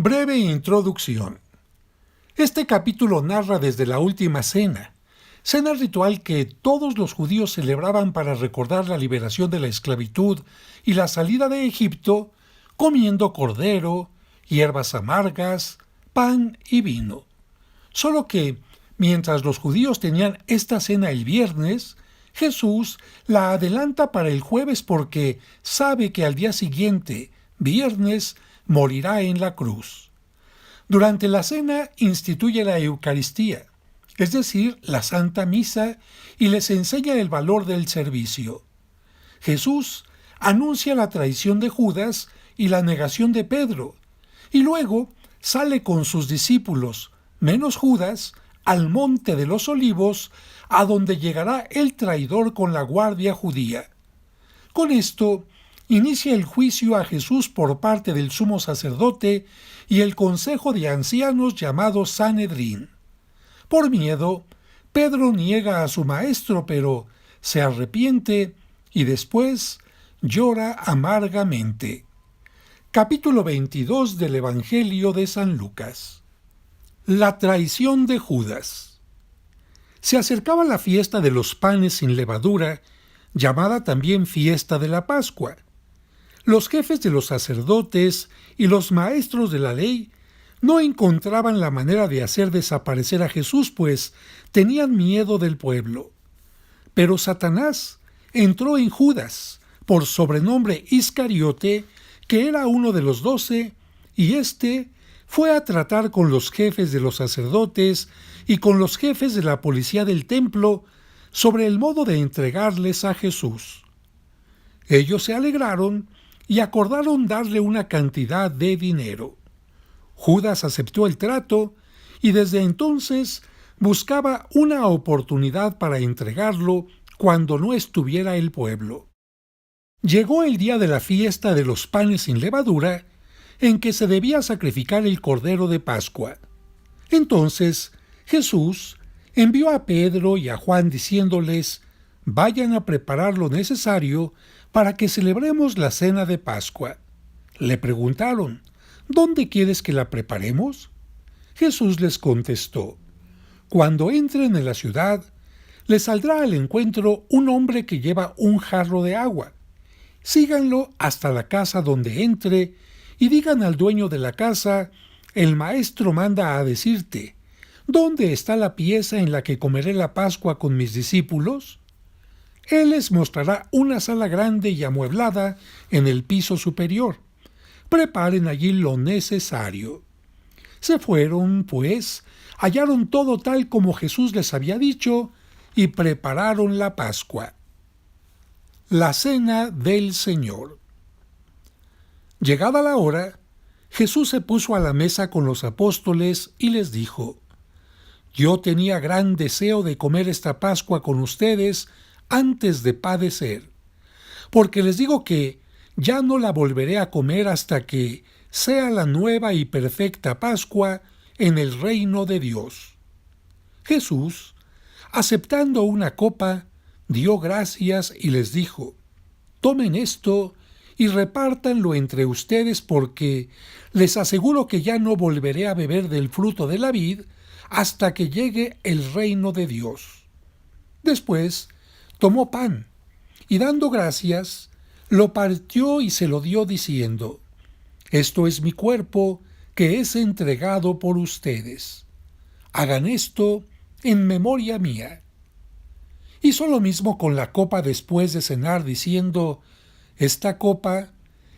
Breve introducción. Este capítulo narra desde la última cena ritual que todos los judíos celebraban para recordar la liberación de la esclavitud y la salida de Egipto, comiendo cordero, hierbas amargas, pan y vino. Solo que, mientras los judíos tenían esta cena el viernes, Jesús la adelanta para el jueves porque sabe que al día siguiente, viernes, morirá en la cruz. Durante la cena instituye la Eucaristía, es decir, la Santa Misa, y les enseña el valor del servicio. Jesús anuncia la traición de Judas y la negación de Pedro, y luego sale con sus discípulos, menos Judas, al monte de los Olivos, a donde llegará el traidor con la guardia judía. Con esto, inicia el juicio a Jesús por parte del sumo sacerdote y el consejo de ancianos llamado Sanedrín. Por miedo, Pedro niega a su maestro, pero se arrepiente y después llora amargamente. Capítulo 22 del Evangelio de San Lucas. La traición de Judas. Se acercaba la fiesta de los panes sin levadura, llamada también fiesta de la Pascua. Los jefes de los sacerdotes y los maestros de la ley no encontraban la manera de hacer desaparecer a Jesús, pues tenían miedo del pueblo. Pero Satanás entró en Judas, por sobrenombre Iscariote, que era uno de los 12, y éste fue a tratar con los jefes de los sacerdotes y con los jefes de la policía del templo sobre el modo de entregarles a Jesús. Ellos se alegraron y acordaron darle una cantidad de dinero. Judas aceptó el trato y desde entonces buscaba una oportunidad para entregarlo cuando no estuviera el pueblo. Llegó el día de la fiesta de los panes sin levadura, en que se debía sacrificar el cordero de Pascua. Entonces Jesús envió a Pedro y a Juan diciéndoles: «Vayan a preparar lo necesario para que celebremos la cena de Pascua». Le preguntaron: «¿Dónde quieres que la preparemos?». Jesús les contestó: «Cuando entren en la ciudad, les saldrá al encuentro un hombre que lleva un jarro de agua. Síganlo hasta la casa donde entre y digan al dueño de la casa: el maestro manda a decirte, ¿dónde está la pieza en la que comeré la Pascua con mis discípulos?». Él les mostrará una sala grande y amueblada en el piso superior. Preparen allí lo necesario. Se fueron, pues, hallaron todo tal como Jesús les había dicho y prepararon la Pascua. La cena del Señor. Llegada la hora, Jesús se puso a la mesa con los apóstoles y les dijo: «Yo tenía gran deseo de comer esta Pascua con ustedes antes de padecer, porque les digo que ya no la volveré a comer hasta que sea la nueva y perfecta Pascua en el reino de Dios». Jesús, aceptando una copa, dio gracias y les dijo: «Tomen esto y repártanlo entre ustedes, porque les aseguro que ya no volveré a beber del fruto de la vid hasta que llegue el reino de Dios». Después tomó pan y dando gracias, lo partió y se lo dio diciendo: «Esto es mi cuerpo que es entregado por ustedes. Hagan esto en memoria mía». Hizo lo mismo con la copa después de cenar, diciendo: «Esta copa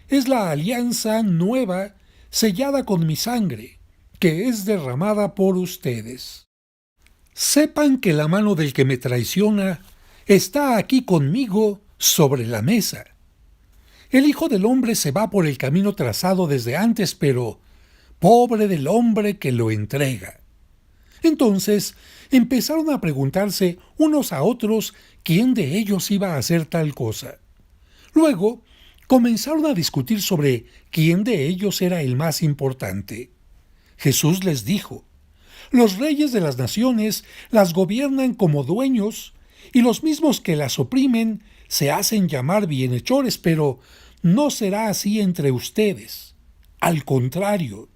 es la alianza nueva sellada con mi sangre, que es derramada por ustedes. Sepan que la mano del que me traiciona está aquí conmigo sobre la mesa. El Hijo del Hombre se va por el camino trazado desde antes, pero pobre del hombre que lo entrega». Entonces empezaron a preguntarse unos a otros quién de ellos iba a hacer tal cosa. Luego comenzaron a discutir sobre quién de ellos era el más importante. Jesús les dijo: «Los reyes de las naciones las gobiernan como dueños, y los mismos que las oprimen se hacen llamar bienhechores, pero no será así entre ustedes. Al contrario,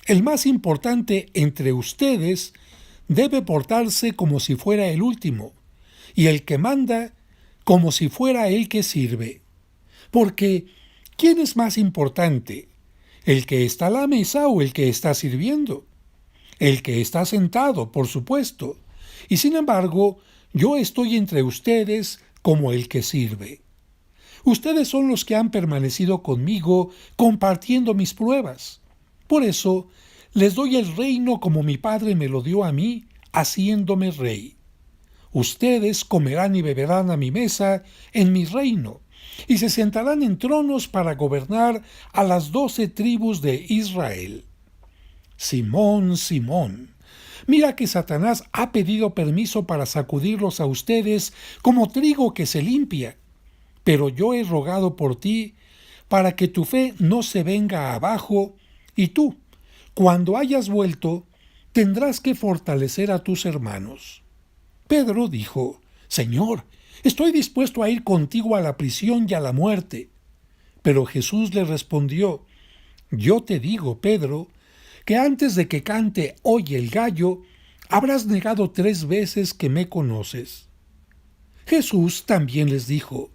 El más importante entre ustedes debe portarse como si fuera el último, y el que manda como si fuera el que sirve. Porque, ¿quién es más importante? ¿El que está a la mesa o el que está sirviendo? El que está sentado, por supuesto. Y sin embargo, yo estoy entre ustedes como el que sirve. Ustedes son los que han permanecido conmigo compartiendo mis pruebas. Por eso, les doy el reino como mi Padre me lo dio a mí, haciéndome rey. Ustedes comerán y beberán a mi mesa en mi reino, y se sentarán en tronos para gobernar a las 12 tribus de Israel. Simón, Simón, mira que Satanás ha pedido permiso para sacudirlos a ustedes como trigo que se limpia, pero yo he rogado por ti para que tu fe no se venga abajo, y tú, cuando hayas vuelto, tendrás que fortalecer a tus hermanos. Pedro dijo: Señor, estoy dispuesto a ir contigo a la prisión y a la muerte. Pero Jesús le respondió: Yo te digo, Pedro, que antes de que cante hoy el gallo, habrás negado 3 veces que me conoces. Jesús también les dijo: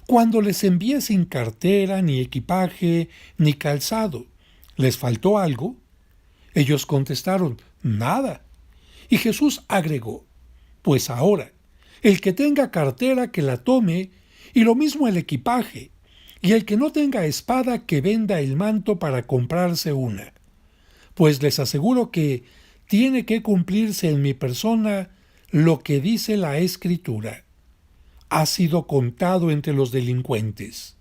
Cuando les envié sin cartera, ni equipaje, ni calzado, ¿les faltó algo? Ellos contestaron: Nada. Y Jesús agregó: Pues ahora, el que tenga cartera que la tome, y lo mismo el equipaje, y el que no tenga espada que venda el manto para comprarse una. Pues les aseguro que tiene que cumplirse en mi persona lo que dice la Escritura: ha sido contado entre los delincuentes.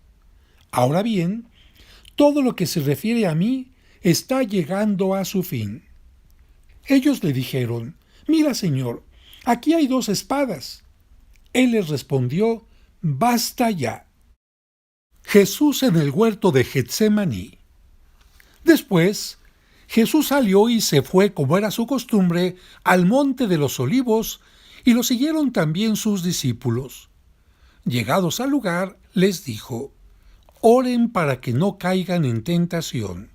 Ahora bien, todo lo que se refiere a mí está llegando a su fin. Ellos le dijeron: Mira, Señor, aquí hay 2 espadas. Él les respondió: Basta ya. Jesús en el huerto de Getsemaní. Después, Jesús salió y se fue, como era su costumbre, al monte de los Olivos, y lo siguieron también sus discípulos. Llegados al lugar, les dijo: Oren para que no caigan en tentación.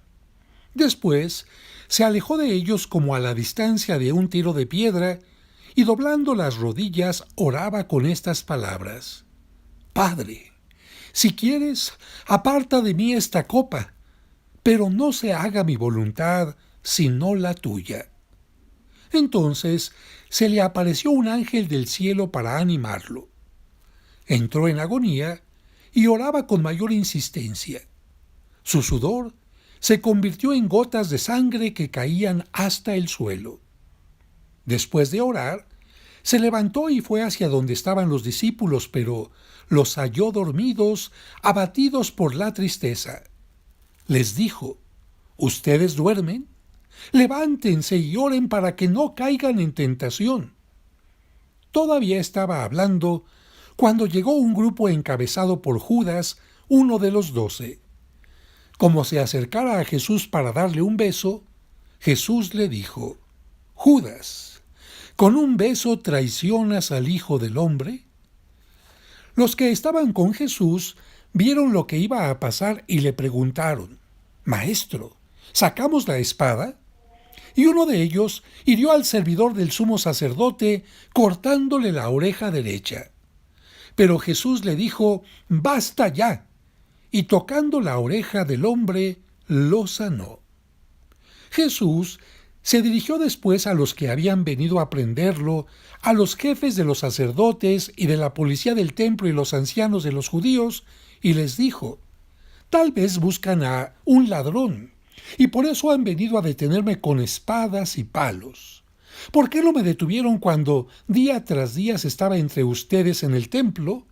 Después, se alejó de ellos como a la distancia de un tiro de piedra, y doblando las rodillas oraba con estas palabras: Padre, si quieres, aparta de mí esta copa, pero no se haga mi voluntad, sino la tuya. Entonces se le apareció un ángel del cielo para animarlo. Entró en agonía y oraba con mayor insistencia. Su sudor se convirtió en gotas de sangre que caían hasta el suelo. Después de orar, se levantó y fue hacia donde estaban los discípulos, pero los halló dormidos, abatidos por la tristeza. Les dijo: ¿Ustedes duermen? Levántense y oren para que no caigan en tentación. Todavía estaba hablando cuando llegó un grupo encabezado por Judas, uno de los 12. Como se acercara a Jesús para darle un beso, Jesús le dijo: Judas, ¿con un beso traicionas al Hijo del Hombre? Los que estaban con Jesús vieron lo que iba a pasar y le preguntaron: Maestro, ¿sacamos la espada? Y uno de ellos hirió al servidor del sumo sacerdote, cortándole la oreja derecha. Pero Jesús le dijo: Basta ya. Y tocando la oreja del hombre, lo sanó. Jesús se dirigió después a los que habían venido a prenderlo, a los jefes de los sacerdotes y de la policía del templo y los ancianos de los judíos, y les dijo: Tal vez buscan a un ladrón, y por eso han venido a detenerme con espadas y palos. ¿Por qué no me detuvieron cuando día tras día estaba entre ustedes en el templo?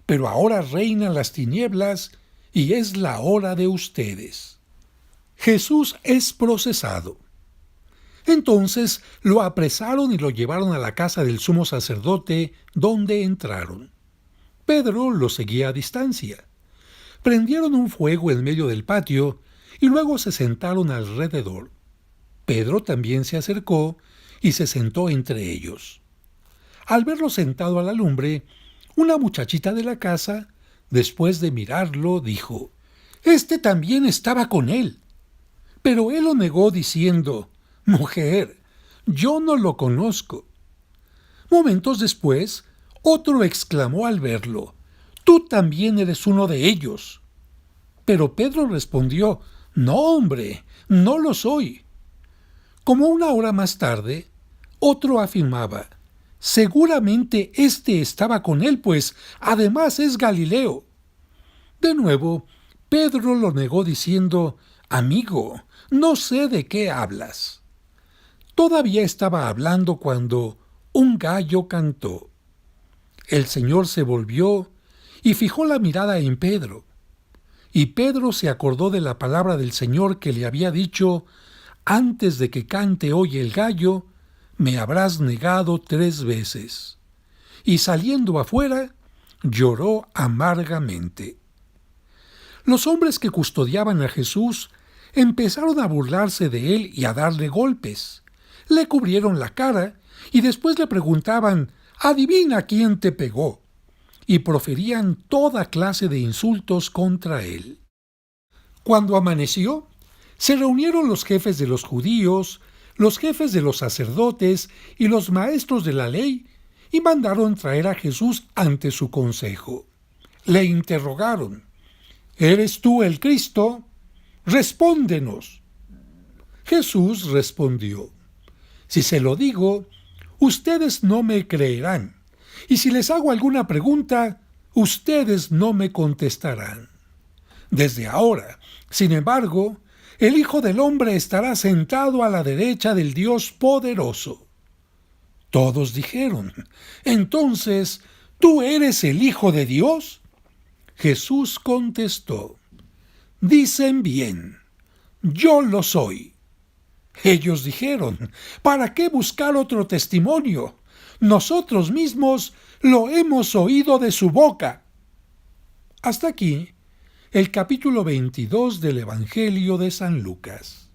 Pero ahora reinan las tinieblas y es la hora de ustedes. Jesús es procesado. Entonces lo apresaron y lo llevaron a la casa del sumo sacerdote, donde entraron. Pedro lo seguía a distancia. Prendieron un fuego en medio del patio y luego se sentaron alrededor. Pedro también se acercó y se sentó entre ellos. Al verlo sentado a la lumbre, una muchachita de la casa, después de mirarlo, dijo: Este también estaba con él. Pero él lo negó diciendo: «Mujer, yo no lo conozco». Momentos después, otro exclamó al verlo: «Tú también eres uno de ellos». Pero Pedro respondió: «No, hombre, no lo soy». Como una hora más tarde, otro afirmaba: «Seguramente éste estaba con él, pues además es Galileo». De nuevo, Pedro lo negó diciendo: «Amigo, no sé de qué hablas». Todavía estaba hablando cuando un gallo cantó. El Señor se volvió y fijó la mirada en Pedro. Y Pedro se acordó de la palabra del Señor que le había dicho: «Antes de que cante hoy el gallo, me habrás negado 3 veces». Y saliendo afuera, lloró amargamente. Los hombres que custodiaban a Jesús empezaron a burlarse de él y a darle golpes. Le cubrieron la cara y después le preguntaban: «Adivina quién te pegó», y proferían toda clase de insultos contra él. Cuando amaneció, se reunieron los jefes de los judíos, los jefes de los sacerdotes y los maestros de la ley, y mandaron traer a Jesús ante su consejo. Le interrogaron: «¿Eres tú el Cristo? Respóndenos». Jesús respondió: «Si se lo digo, ustedes no me creerán, y si les hago alguna pregunta, ustedes no me contestarán. Desde ahora, sin embargo, el Hijo del Hombre estará sentado a la derecha del Dios Poderoso». Todos dijeron: «Entonces, ¿tú eres el Hijo de Dios?». Jesús contestó: «Dicen bien, yo lo soy». Ellos dijeron: «¿Para qué buscar otro testimonio? Nosotros mismos lo hemos oído de su boca». Hasta aquí el capítulo 22 del Evangelio de San Lucas.